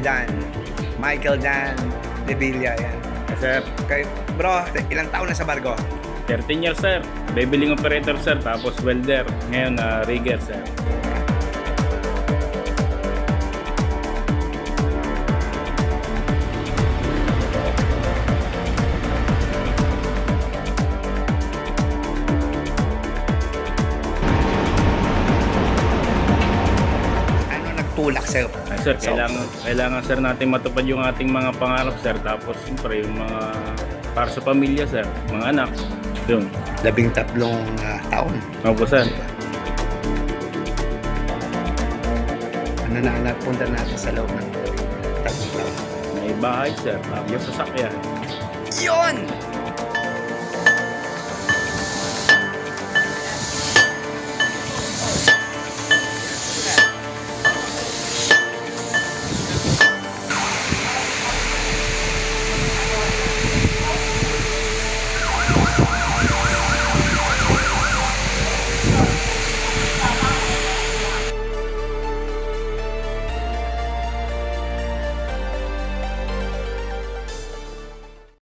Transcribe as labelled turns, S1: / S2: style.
S1: Dan. Michael Dan De Villa, yan.
S2: Sir,
S1: Okay, bro, ilang taon na sa barko?
S2: 13 years sir. Babyling operator sir, tapos welder. Ngayon rigger sir.
S1: Ano nagtulak sa'yo?
S2: Sir, kailangan sir natin matupad yung ating mga pangarap sir. Tapos siyempre yung mga para sa pamilya sir, mga anak. Yun.
S1: 13 taon.
S2: Opo sir.
S1: Ano na ang napunta natin sa loob ng 13 taon?
S2: May bahay sir, tapos sasakyan.
S1: Yun!